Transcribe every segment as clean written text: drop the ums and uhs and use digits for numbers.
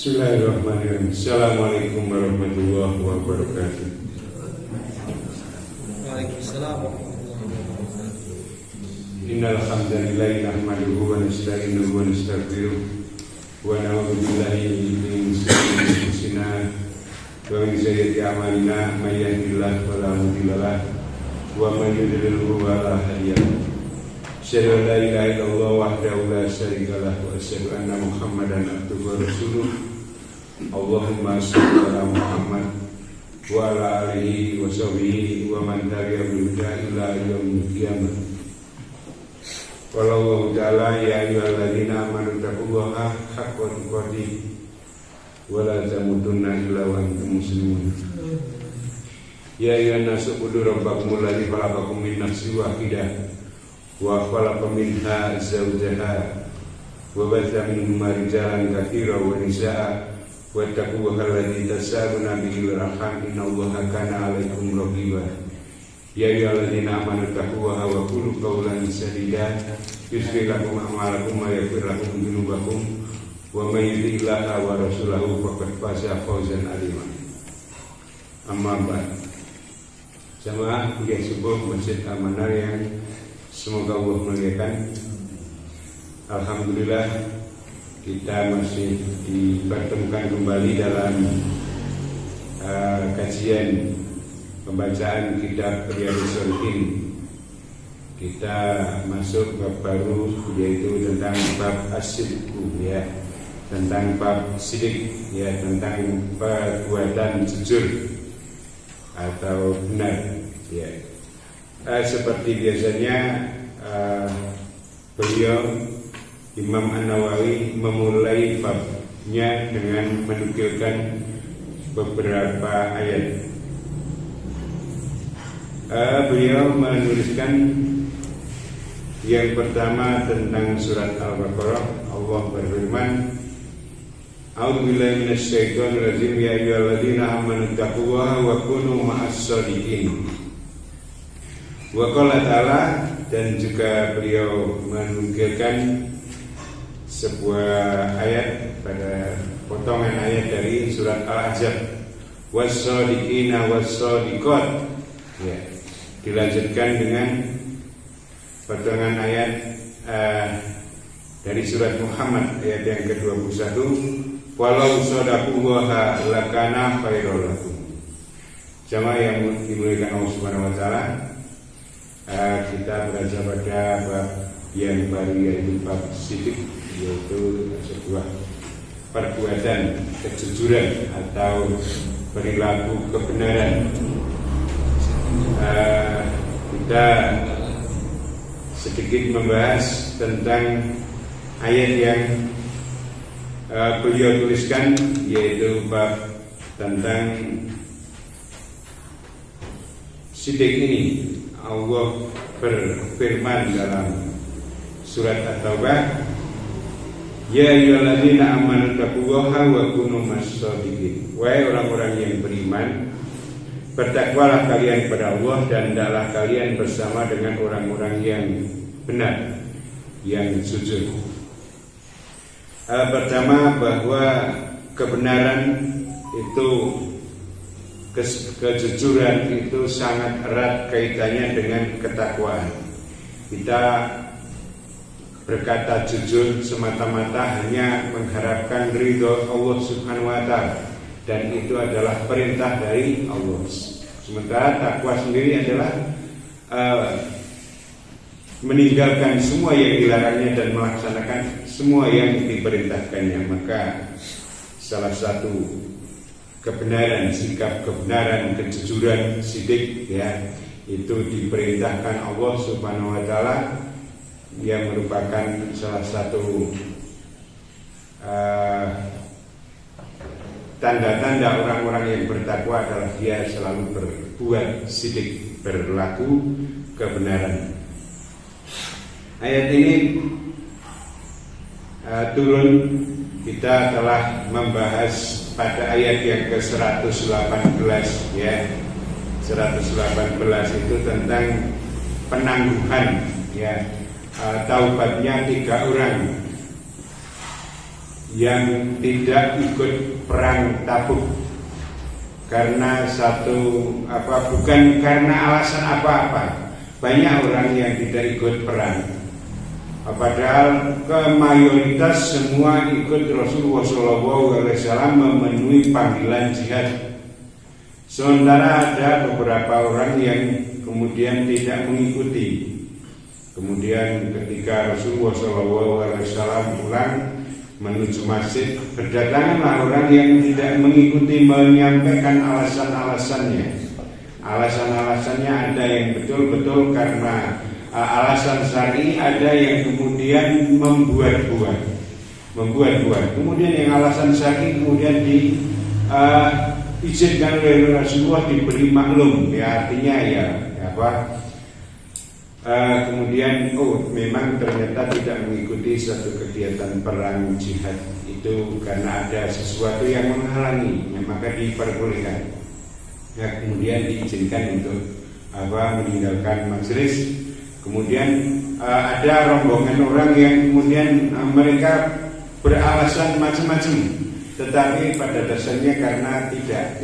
Bismillahirrahmanirrahim. Assalamualaikum warahmatullahi wabarakatuh. Waalaikumsalam warahmatullahi wabarakatuh. Innal hamdalillah nahmaduhu wa nasta'inuhu wa nastaghfiruh wa na'udzu billahi min shururi anfusina wa min sayyiati a'malina may yahdihillahu fala mudilla lahu wa may yudlilhu fala hadiya lahu. Asyhadu an la ilaha illallah wahdahu la syarika lahu wa asyhadu anna Muhammadan abduhu wa rasuluh. Allahumma shalli ala Muhammad wa ala alihi wa sahbihi wa man tabi'ahu bi huda ila yaumil qiyamah. Wallahu ta'ala ya ayyuhalladzina amanu taqullaha haqqa tuqatih wa la tamutunna illa wa antum muslimun. Ya ayyuhan nasu ubudu rabbakum alladzi khalaqakum min nafsin wahidah wa khalaqa minha zawjaha wa batha minhuma rijalan katsiran wa nisaa'a wattaqullaha alladzi tasaaluna bihi wal arham innallaha kana 'alaikum raqiba. Ya ayyuhalladzina amanu taqullaha wa qulu qawlan sadida yuslih lakum a'malakum wa yaghfir lakum dzunubakum wa may yuti'illaha wa rasulahu faqad faza fawzan 'azima. Amma ba'd. Jamaah kuliah subuh Masjid Al-Manar yang semoga Allah muliakan. Alhamdulillah kita masih dipertemukan kembali dalam kajian pembacaan kitab Riyadhus Shalihin. Kita masuk bab baru, yaitu tentang bab as-sidqu, ya, tentang bab sidik, ya, tentang perbuatan jujur atau benar, ya. Seperti biasanya beliau Imam An-Nawawi memulai babnya dengan menukilkan beberapa ayat. Beliau menuliskan yang pertama tentang surat Al-Baqarah. Allah berfirman, A'udzubillahi minasyaitonir rajim, ya ayyuhalladzina amanu taqullaha wa kunu ma'as-shadiqin. Wa qala ta'ala, dan juga beliau menukilkan sebuah ayat pada potongan ayat dari surat Al-Ahzab, was-shadiqina was-shadiqat, ya. Dilanjutkan dengan potongan ayat dari surat Muhammad ayat yang ke-21, walau shadaqullaha lakana khairal lakum. Jamaah yang dimuliakan Allah Subhanahu wa taala, kita berada pada bab yang baru, yaitu bab sidik, yaitu sebuah perbuatan kejujuran atau perilaku kebenaran. Kita sedikit membahas tentang ayat yang beliau tuliskan, yaitu bab tentang sidik ini. Allah berfirman dalam surat At-Taubah, ya ayyuhalladzina amanu taqullaha wa kunu mas-shadiqin. Wahai orang-orang yang beriman, bertakwalah kalian kepada Allah dan hendaklah kalian bersama dengan orang-orang yang benar, yang jujur. Pertama, bahwa kebenaran itu, kejujuran itu sangat erat kaitannya dengan ketakwaan. Kita berkata jujur semata-mata hanya mengharapkan ridho Allah Subhanahu wa ta'ala, dan itu adalah perintah dari Allah. Sementara takwa sendiri adalah meninggalkan semua yang dilarangnya dan melaksanakan semua yang diperintahkannya. Maka salah satu kebenaran, sikap kebenaran, kejujuran, sidik, ya, itu diperintahkan Allah Subhanahu wa ta'ala, yang merupakan salah satu tanda-tanda orang-orang yang bertakwa adalah dia selalu berbuat sidik, berlaku kebenaran. Ayat ini turun, kita telah membahas pada ayat yang ke-118, ya. 118 itu tentang penangguhan, ya, taubatnya 3 orang yang tidak ikut perang Tabuk karena bukan karena alasan apa-apa. Banyak orang yang tidak ikut perang, padahal mayoritas semua ikut Rasulullah SAW memenuhi panggilan jihad. Sementara ada beberapa orang yang kemudian tidak mengikuti. Kemudian ketika Rasulullah SAW pulang menuju masjid, berdatanganlah orang yang tidak mengikuti, menyampaikan alasan-alasannya. Alasan-alasannya ada yang betul-betul karena alasan syar'i, ada yang kemudian membuat-buat. Kemudian yang alasan syar'i kemudian diizinkan oleh Rasulullah, diberi maklum, ya artinya kemudian memang ternyata tidak mengikuti suatu kegiatan perang jihad itu karena ada sesuatu yang menghalangi, maka diperbolehkan. Kemudian diizinkan untuk meninggalkan majelis. Kemudian ada rombongan orang yang kemudian mereka beralasan macam-macam, tetapi pada dasarnya karena tidak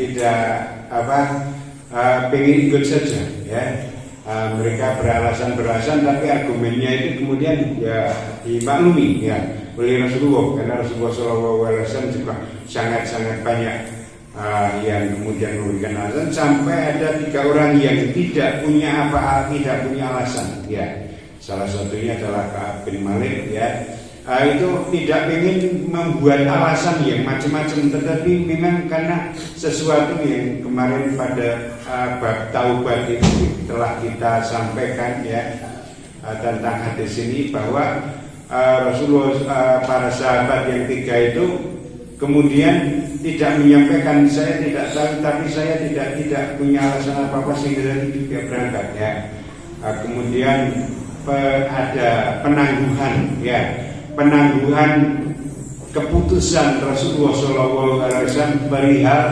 pengen ikut saja, ya. Mereka beralasan, tapi argumennya itu kemudian ya dimaklumi ya oleh Rasulullah, karena Rasulullah SAW juga sangat banyak yang kemudian memberikan alasan, sampai ada 3 orang yang tidak punya alasan ya. Salah satunya adalah Ka'ab bin Malik ya. Itu tidak ingin membuat alasan yang macam-macam, tetapi memang karena sesuatu yang kemarin pada bab taubat itu telah kita sampaikan ya, tentang hadis ini bahwa Rasulullah, para sahabat yang 3 itu kemudian tidak menyampaikan, saya tidak tahu, tapi saya tidak punya alasan apa-apa sehingga tidak berangkat ya. Kemudian ada penangguhan ya, penangguhan keputusan Rasulullah SAW perihal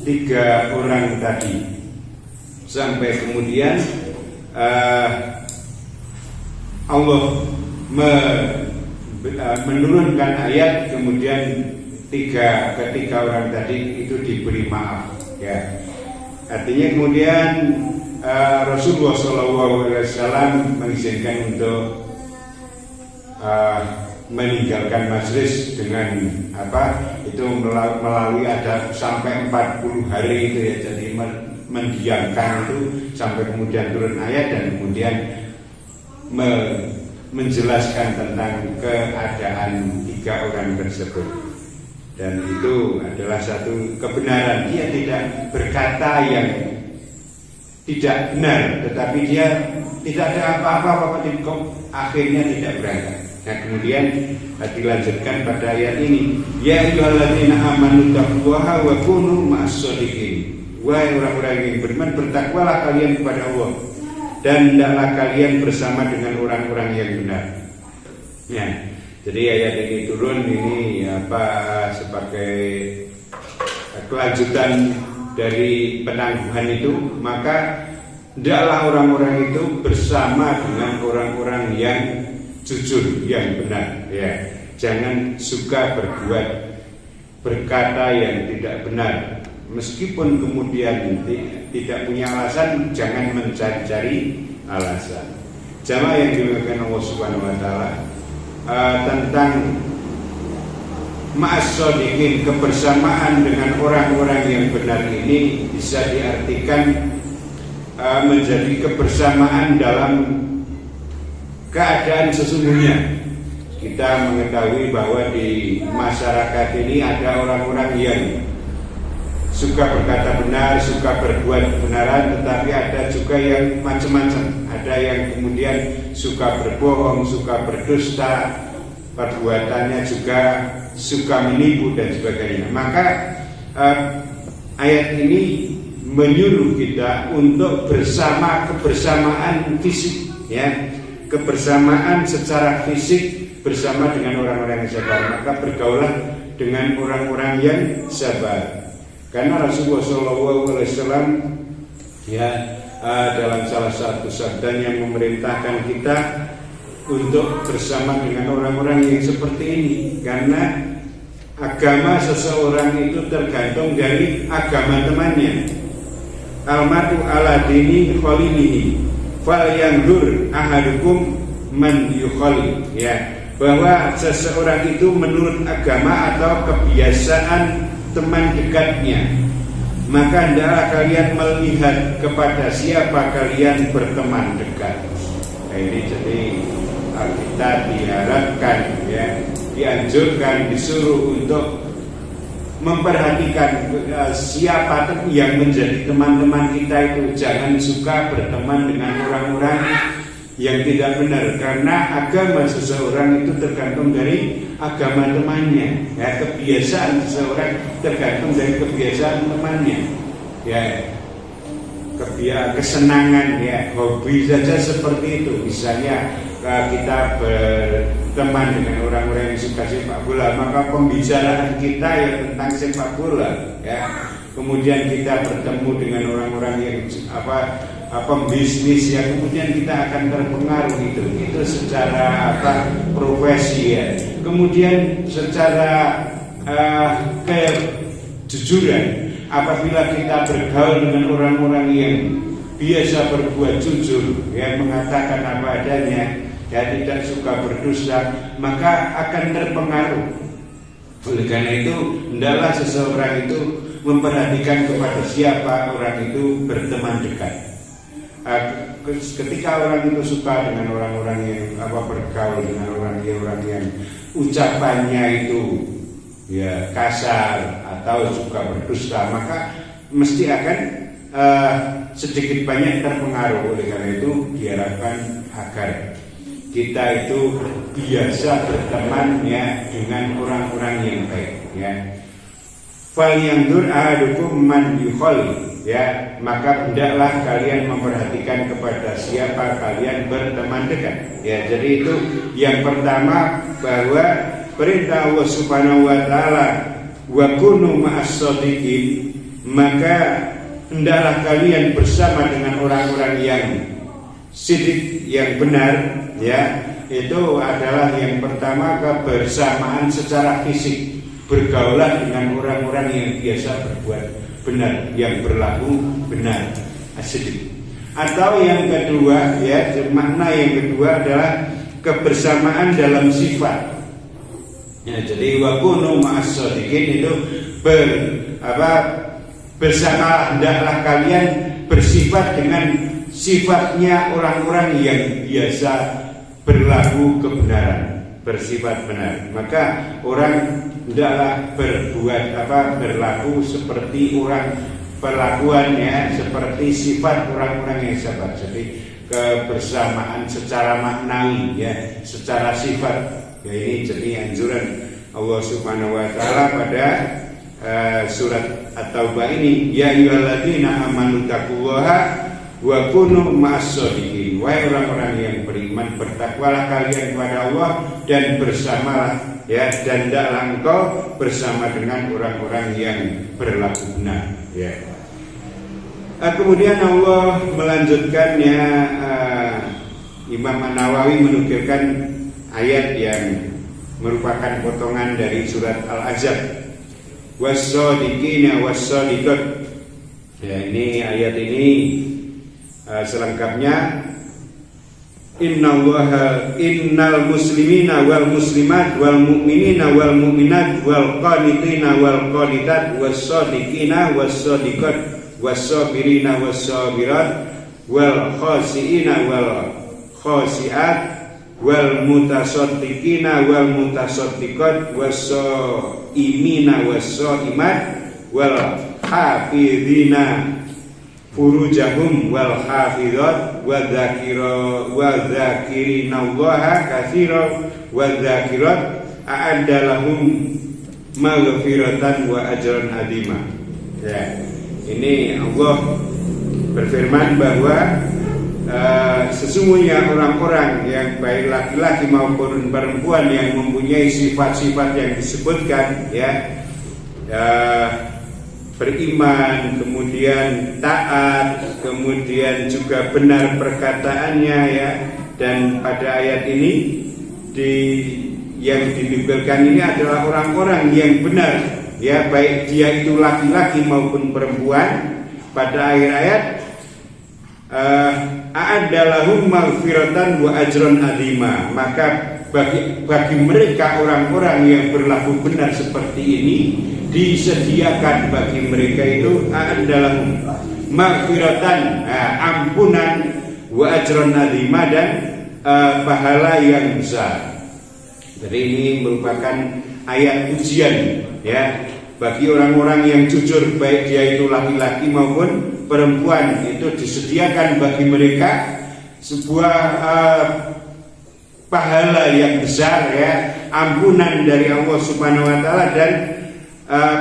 3 orang tadi, sampai kemudian Allah menurunkan ayat, kemudian ketiga orang tadi itu diberi maaf ya. Artinya kemudian Rasulullah SAW mengizinkan untuk meninggalkan majelis dengan itu melalui ada sampai 40 hari itu ya. Jadi mendiamkan itu sampai kemudian turun ayat dan kemudian menjelaskan tentang keadaan 3 orang tersebut. Dan itu adalah satu kebenaran. Dia tidak berkata yang tidak benar, tetapi dia tidak ada apa-apa, akhirnya tidak berangkat. Nah kemudian dilanjutkan pada ayat ini, ya ayyuhalladzina amanu taqullaha wa kunu ma'as-shodiqin. Wahai orang-orang yang beriman, bertakwalah kalian kepada Allah dan hendaklah kalian bersama dengan orang-orang yang benar. Ya, jadi ayat ini turun ini sebagai kelanjutan dari penangguhan itu, maka hendaklah orang-orang itu bersama dengan orang-orang yang jujur, yang benar ya. Jangan suka berkata yang tidak benar, meskipun kemudian tidak punya alasan, jangan mencari-cari alasan. Jamaah yang dimuliakan Allah Subhanahu wa taala, tentang ma'as-shodiqin, kebersamaan dengan orang-orang yang benar ini bisa diartikan menjadi kebersamaan dalam keadaan sesungguhnya. Kita mengetahui bahwa di masyarakat ini ada orang-orang yang suka berkata benar, suka berbuat kebenaran, tetapi ada juga yang macam-macam. Ada yang kemudian suka berbohong, suka berdusta, perbuatannya juga suka menipu dan sebagainya. Maka ayat ini menyuruh kita untuk kebersamaan fisik ya, kebersamaan secara fisik bersama dengan orang-orang yang sabar. Maka bergaulah dengan orang-orang yang sabar. Karena Rasulullah SAW ya dalam salah satu sabdanya memerintahkan kita untuk bersama dengan orang-orang yang seperti ini, karena agama seseorang itu tergantung dari agama temannya. Al-matu ala dini khalilihi fal yanzur ahadukum man yukhalil, ya, bahwa seseorang itu menurut agama atau kebiasaan teman dekatnya, maka hendaklah kalian melihat kepada siapa kalian berteman dekat. Nah, ini jadi kita diharapkan, ya, dianjurkan, disuruh untuk memperhatikan siapa yang menjadi teman-teman kita itu. Jangan suka berteman dengan orang-orang yang tidak benar, karena agama seseorang itu tergantung dari agama temannya, ya, kebiasaan seseorang tergantung dari kebiasaan temannya, ya, kesenangan, ya, hobi saja seperti itu. Misalnya kita berteman dengan orang-orang yang suka sepak bola, maka pembicaraan kita ya tentang sepak bola, ya. Kemudian kita bertemu dengan orang-orang yang pembisnis, ya, kemudian kita akan terpengaruh itu secara profesi, ya. Kemudian secara kejujuran, apabila kita bergaul dengan orang-orang yang biasa berbuat jujur, ya, mengatakan apa adanya, ya, tidak suka berdusta, maka akan terpengaruh. Oleh karena itu, hendaklah seseorang itu memperhatikan kepada siapa orang itu berteman dekat. Ketika orang itu suka dengan orang-orang yang bergaul dengan orang yang ucapannya itu, ya, kasar atau suka berdusta, maka mesti akan sedikit banyak terpengaruh. Oleh karena itu diharapkan agar kita itu biasa berteman, ya, dengan orang-orang yang baik, ya. Fal yanzur ahadukum man yukhalil, ya, maka hendaklah kalian memperhatikan kepada siapa kalian berteman dekat, ya. Jadi itu yang pertama, bahwa perintah Allah Subhanahu wa taala wa kunu ma'as-shadiqin, maka hendaklah kalian bersama dengan orang-orang yang sidik, yang benar, ya. Itu adalah yang pertama, kebersamaan secara fisik, bergaulah dengan orang-orang yang biasa berbuat benar, yang berlaku benar, sidik. Atau yang kedua, ya, makna yang kedua adalah kebersamaan dalam sifat, ya. Jadi wa kunu ma'as-shadiqin itu bersama, hendaklah kalian bersifat dengan sifatnya orang-orang yang biasa berlaku kebenaran, bersifat benar. Maka orang hendaklah berlaku seperti orang, perlakuannya seperti sifat orang-orang yang sabar. Jadi kebersamaan secara maknawi, ya, secara sifat, ya. Ini jadi anjuran Allah Subhanahu wa taala pada surat At-Taubah ini, ya ayyuhalladzina amanu taqullaha wa kunu ma'as-shadiqin. Wahai orang-orang yang beriman, bertakwalah kalian kepada Allah dan bersamalah, ya, dan hendaklah engkau bersama dengan orang-orang yang berlaku benar, ya. Kemudian Allah melanjutkannya, Imam An-Nawawi menukilkan ayat yang merupakan potongan dari surat Al-Ahzab, was-shadiqina was-shadiqat, ya. Ini ayat ini selengkapnya, innal muslimina wal muslimat wal mu'minina wal mu'minat wal qanitina wal qanitat was-shadiqina was-shadiqat was-sabirina was-sabirat wal khasiina wal khasiat wal mutasaddiqina wal mutasaddiqat was-shaimina was-shaimat wal hafizina furujahum wal hafizat wa dzakirinallaha katsiran wa dzakirat a'adda lahum maghfiratan wa ajran azima, ya. Ini Allah berfirman bahwa sesungguhnya orang-orang yang baik laki-laki maupun perempuan yang mempunyai sifat-sifat yang disebutkan, ya, beriman, kemudian taat, kemudian juga benar perkataannya, ya. Dan pada ayat ini yang dinimpulkan ini adalah orang-orang yang benar, ya, baik dia itu laki-laki maupun perempuan. Pada akhir ayat, a'addalahum maghfiratan wa ajran azima. Maka bagi mereka orang-orang yang berlaku benar seperti ini, disediakan bagi mereka itu a'addalahum maghfiratan, ampunan, wa ajran azima, dan pahala yang besar. Jadi ini merupakan ayat ujian, ya, bagi orang-orang yang jujur, baik dia itu laki-laki maupun perempuan. Itu disediakan bagi mereka sebuah pahala yang besar, ya, ampunan dari Allah Subhanahu wa taala, dan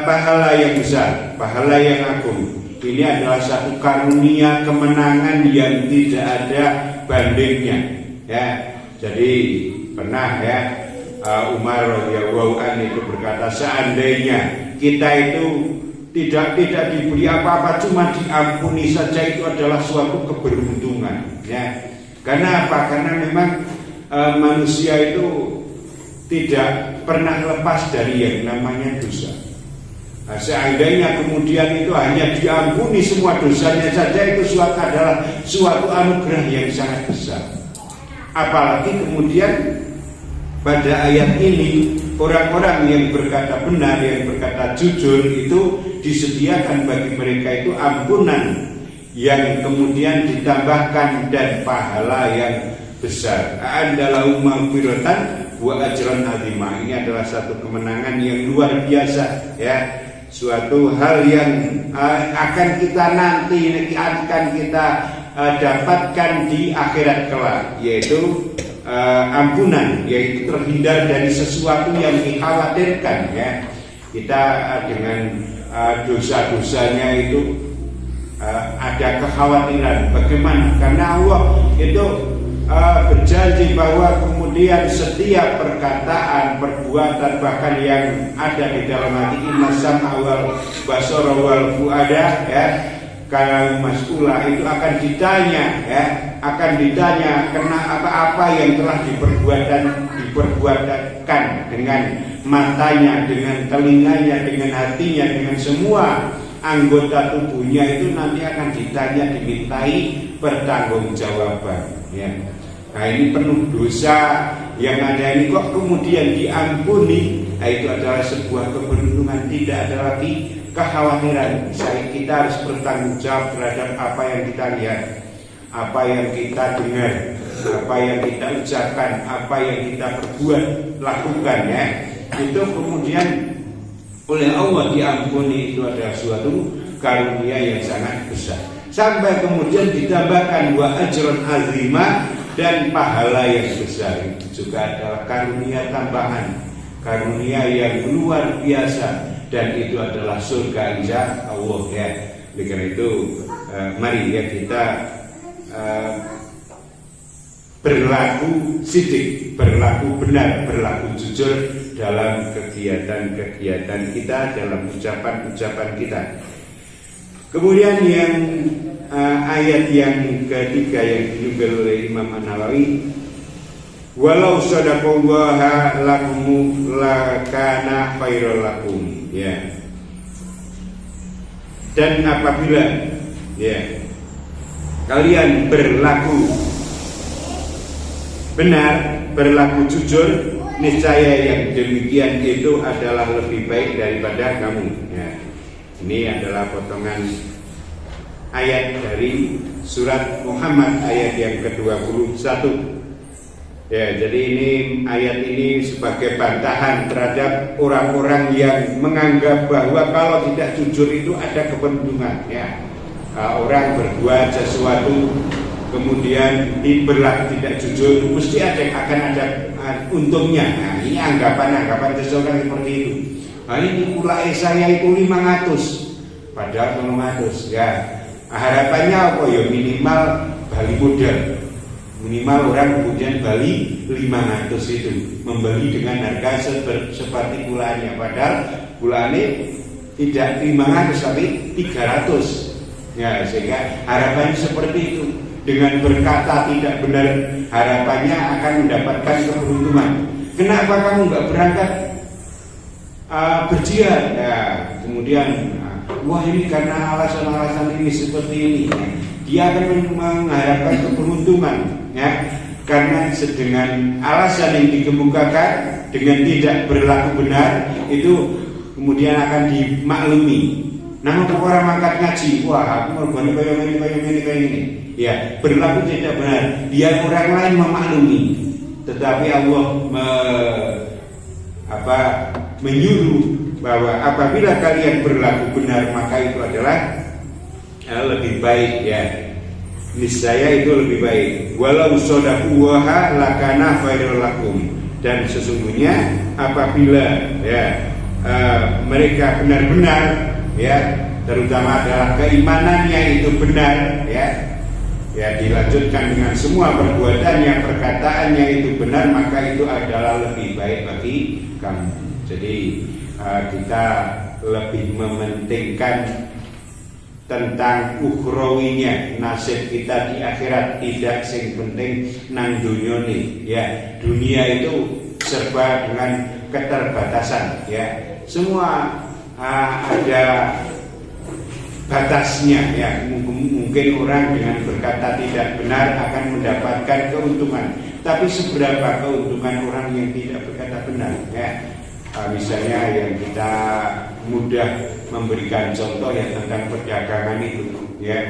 pahala yang besar, pahala yang agung. Ini adalah satu karunia kemenangan yang tidak ada bandingnya, ya. Jadi pernah, ya, Umar radhiyallahu anhu itu berkata, seandainya kita itu tidak diberi apa-apa, cuma diampuni saja, itu adalah suatu keberuntungan, ya. Karena apa? Karena memang manusia itu tidak pernah lepas dari yang namanya dosa. Nah, seandainya kemudian itu hanya diampuni semua dosanya saja, itu adalah suatu anugerah yang sangat besar. Apalagi kemudian pada ayat ini orang-orang yang berkata benar, yang berkata jujur, itu disediakan bagi mereka itu ampunan yang kemudian ditambahkan dan pahala yang besar. A'adalahum maghfiratan wa ajran azima. Ini adalah satu kemenangan yang luar biasa, ya, suatu hal yang akan kita nanti akan kita dapatkan di akhirat kelak, yaitu ampunan, yaitu terhindar dari sesuatu yang dikhawatirkan, ya. Kita dengan dosa-dosanya itu ada kekhawatiran. Bagaimana? Karena Allah itu berjanji bahwa kemudian setiap perkataan, perbuatan, bahkan yang ada di dalam hati, inna sam'a wal basara wal fuada, ya, kalau mas'ula, itu akan ditanya, ya, akan ditanya karena apa-apa yang telah diperbuatkan dengan matanya, dengan telinganya, dengan hatinya, dengan semua anggota tubuhnya, itu nanti akan ditanya, dimintai pertanggungjawaban, ya. Nah, ini penuh dosa yang ada ini kok kemudian diampuni. Nah, itu adalah sebuah keberuntungan, tidak ada lagi kekhawatiran. Kita harus bertanggung jawab terhadap apa yang kita lihat, apa yang kita dengar, apa yang kita ucapkan, apa yang kita perbuat, lakukan, ya. Itu kemudian oleh Allah diampuni, itu adalah suatu karunia yang sangat besar. Sampai kemudian ditambahkan wa ajron azima, dan pahala yang besar. Itu juga adalah karunia tambahan, karunia yang luar biasa, dan itu adalah surga insya Allah, ya. Oleh karena itu mari, ya, kita berlaku sidik, berlaku benar, berlaku jujur dalam kegiatan-kegiatan kita, dalam ucapan-ucapan kita. Kemudian yang ayat yang ketiga yang dinukil oleh Imam An-Nawawi, walau sadaqallaha lakum lakana khairal lakum, ya. Dan apabila, ya, kalian berlaku benar, berlaku jujur, niscaya yang demikian itu adalah lebih baik daripada kamu, ya. Ini adalah potongan ayat dari surat Muhammad ayat yang ke-21. Ya, jadi ini ayat ini sebagai bantahan terhadap orang-orang yang menganggap bahwa kalau tidak jujur itu ada kepentingan, ya. Orang berbuat sesuatu kemudian berlaku tidak jujur, mesti akan ada untungnya. Nah, ini anggapan seseorang seperti itu. Nah, ini mulai saya itu 500, padahal 500, ya. Harapannya apa, ya, minimal bali modal, minimal orang kemudian bali 500 itu, membeli dengan harga seperti gulanya, padahal gulanya tidak 500 tapi 300, ya. Sehingga harapannya seperti itu. Dengan berkata tidak benar, harapannya akan mendapatkan keberuntungan. kenapa kamu nggak berangkat berjihad? Ya, kemudian wah ini karena alasan-alasan ini seperti ini. Dia akan mengharapkan keberuntungan, ya, karena dengan alasan yang dikemukakan dengan tidak berlaku benar itu kemudian akan dimaklumi. Namun orang mangkat ngaji, wah aku mergoni kayak ini, ya berlaku tidak benar. Dia orang lain memaklumi, tetapi Allah menyuruh bahwa apabila kalian berlaku benar maka itu adalah lebih baik, ya. Niscaya itu lebih baik. Walau shadaku waha lakana khairul lakum. Dan sesungguhnya apabila mereka benar-benar, ya, terutama adalah keimanannya itu benar, ya dilanjutkan dengan semua perbuatannya, perkataannya itu benar, maka itu adalah lebih baik bagi kamu. Jadi kita lebih mementingkan tentang ukhrawinya, nasib kita di akhirat, tidak sing penting nang dunyane, ya. Dunia itu serba dengan keterbatasan, ya. Semua ada batasnya, ya. Mungkin orang dengan berkata tidak benar akan mendapatkan keuntungan, tapi seberapa keuntungan orang yang tidak berkata benar, ya. Misalnya yang kita mudah memberikan contoh ya tentang perdagangan itu, ya,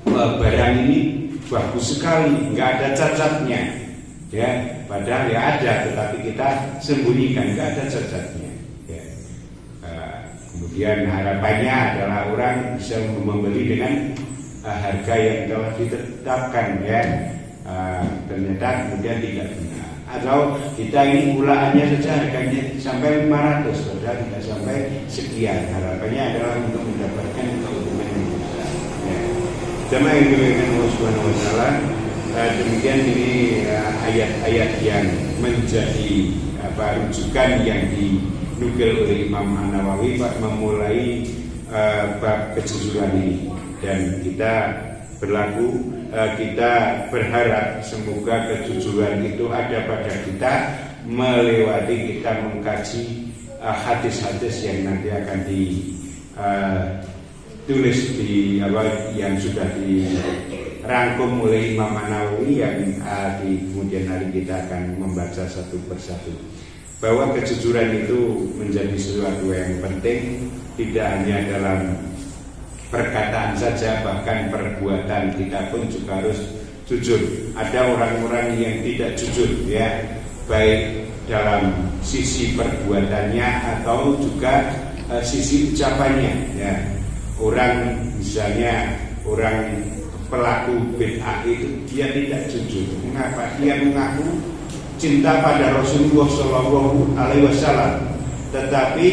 barang ini bagus sekali, nggak ada cacatnya, ya, padahal ya ada, tetapi kita sembunyikan, nggak ada cacatnya, ya. Kemudian harapannya adalah orang bisa membeli dengan harga yang telah ditetapkan, ya. Ternyata kemudian tidak benar. Atau kita ini gulaannya saja harganya sampai 500, padahal tidak sampai sekian. Harapannya adalah untuk mendapatkan keuntungan yang besar, ya. Jamaah yang dimuliakan Allah Subhanahu wa taala, demikian ini ayat-ayat yang menjadi rujukan yang dinukil oleh Imam An-Nawawi memulai bab kejujuran ini, dan kita berharap semoga kejujuran itu ada pada kita melewati kita mengkaji hadis-hadis yang nanti akan ditulis yang sudah dirangkum oleh Imam An-Nawawi yang di kemudian hari kita akan membaca satu persatu. Bahwa kejujuran itu menjadi sesuatu yang penting, tidak hanya dalam perkataan saja, bahkan perbuatan kita pun juga harus jujur. Ada orang-orang yang tidak jujur, ya, baik dalam sisi perbuatannya atau juga sisi ucapannya, ya. Orang misalnya orang pelaku bid'ah itu dia tidak jujur. Mengapa? Dia mengaku cinta pada Rasulullah Shallallahu Alaihi Wasallam, tetapi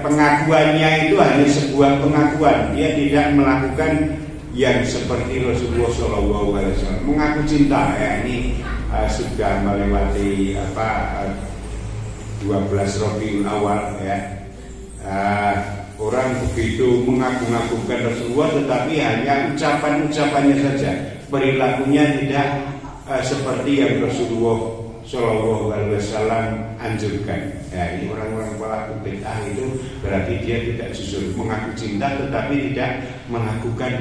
pengakuannya itu hanya sebuah pengakuan. Dia tidak melakukan yang seperti Rasulullah Shallallahu Alaihi Wasallam. Mengaku cinta, ya, ini sudah melewati 12 Rabiul Awal, ya. Orang begitu mengagung-agungkan Rasulullah, tetapi hanya ucapan-ucapannya saja, perilakunya tidak seperti yang Rasulullah Shallallahu Alaihi Wasallam anjurkan. Ya, ini orang-orang pelaku bid'ah itu berarti dia tidak jujur, mengaku cinta tetapi tidak melakukan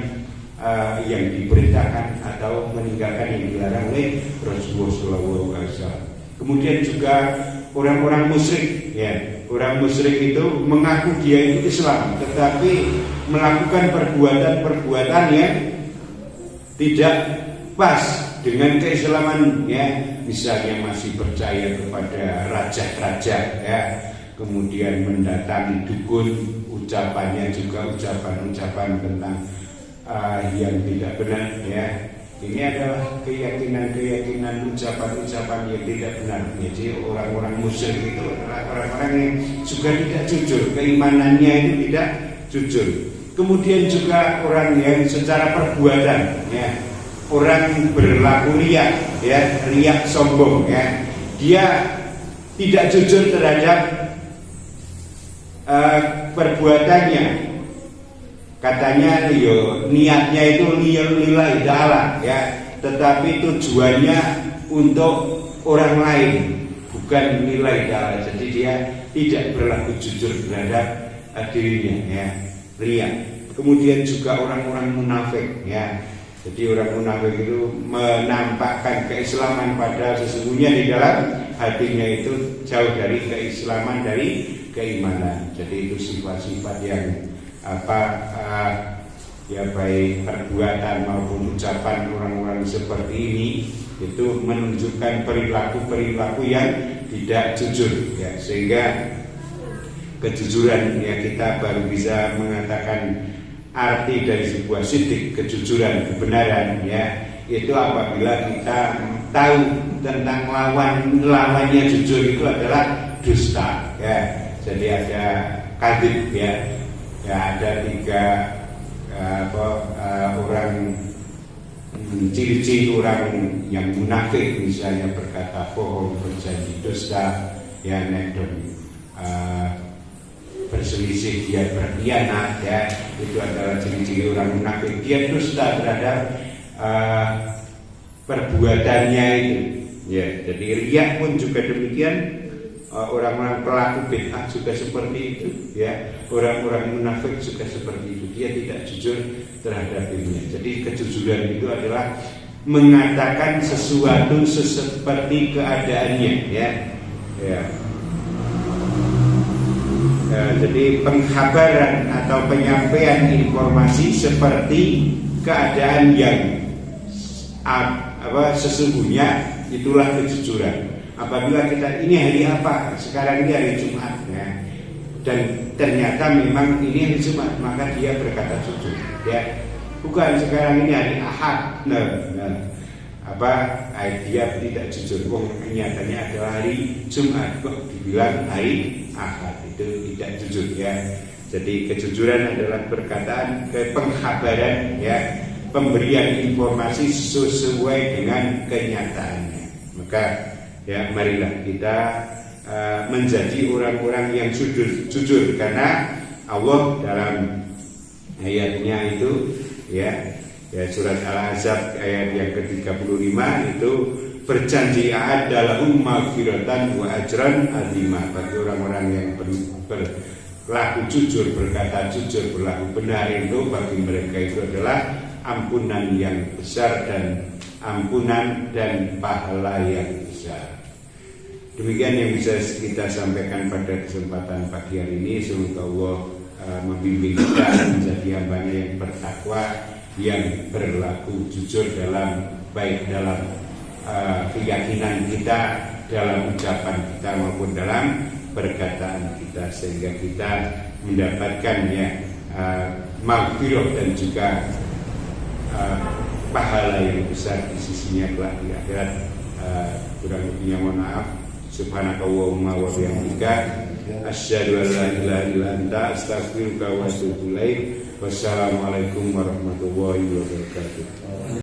yang diperintahkan atau meninggalkan yang dilarang oleh Rasulullah Shallallahu Alaihi Wasallam. Kemudian juga orang-orang musyrik, ya, orang musyrik itu mengaku dia itu Islam, tetapi melakukan perbuatan-perbuatan yang tidak pas dengan keislaman, ya. Misalnya masih percaya kepada raja-raja, ya, kemudian mendatangi dukun, ucapannya juga ucapan-ucapan tentang yang tidak benar, ya. Ini adalah keyakinan-keyakinan, ucapan-ucapan yang tidak benar. Jadi orang-orang musyrik itu adalah orang-orang yang juga tidak jujur, keimanannya itu tidak jujur. Kemudian juga orang yang secara perbuatan, ya, orang berlaku riak, ya, riak sombong, ya. Dia tidak jujur terhadap perbuatannya. Katanya niatnya itu lillahi ta'ala, ya, tetapi tujuannya untuk orang lain, bukan nilai darah. Jadi dia tidak berlaku jujur terhadap dirinya, ya, riya. Kemudian juga orang-orang munafik, ya. Jadi orang munafik itu menampakkan keislaman pada sesungguhnya di dalam hatinya itu jauh dari keislaman, dari keimanan. Jadi itu sifat-sifat yang ya baik perbuatan maupun ucapan orang-orang seperti ini itu menunjukkan perilaku-perilaku yang tidak jujur, ya, sehingga kejujuran, ya, kita baru bisa mengatakan arti dari sebuah sidik, kejujuran, kebenaran, ya, itu apabila kita tahu tentang lawannya jujur itu adalah dusta, ya. Jadi ada kadzib, ya, ada 3 orang, ciri-ciri orang yang munafik, misalnya berkata bohong, berjanji dusta, ya, nedon, berselisih, dia berkhianat, ya, itu adalah ciri-ciri orang munafik. Dia dusta terhadap perbuatannya itu, ya. Jadi riya pun juga demikian. Orang-orang pelaku bid'ah juga seperti itu, ya. Orang-orang munafik juga seperti itu. Dia tidak jujur terhadap dirinya. Jadi kejujuran itu adalah mengatakan sesuatu seperti keadaannya, ya. Jadi pengkhabaran atau penyampaian informasi seperti keadaan yang sesungguhnya, itulah kejujuran. Apabila kita ini hari apa? Sekarang ini hari Jumat, ya, dan ternyata memang ini hari Jumat, maka dia berkata jujur, ya. Bukan sekarang ini hari Ahad, dia tidak jujur. Nyatanya adalah hari Jumat, kok dibilang hari Ahad, itu tidak jujur, ya. Jadi kejujuran adalah perkataan, pengkhabaran, ya, pemberian informasi sesuai dengan kenyataannya. Maka, ya, marilah kita menjadi orang-orang yang jujur, karena Allah dalam ayatnya itu, ya, surat Al-Ahzab ayat yang ke-35 itu berjanji a'adalahum maghfiratan wa ajran azimah, bagi orang-orang yang berlaku jujur, berkata jujur, berlaku benar, itu bagi mereka itu adalah ampunan yang besar dan ampunan dan pahala yang besar. Demikian yang bisa kita sampaikan pada kesempatan pagi hari ini. Semoga Allah membimbing kita menjadi hamba-Nya yang bertakwa, yang berlaku jujur baik dalam keyakinan kita, dalam ucapan kita maupun dalam perkataan kita, sehingga kita mendapatkan, ya, maghfirah dan juga pahala yang besar di sisinya kelak di akhirat. Kurang lebihnya mohon maaf. Subhanakallahumma wa bihamdika asyhadu an la ilaha illa anta astaghfiruka wa atubu ilaik. Wassalamualaikum warahmatullahi wabarakatuh.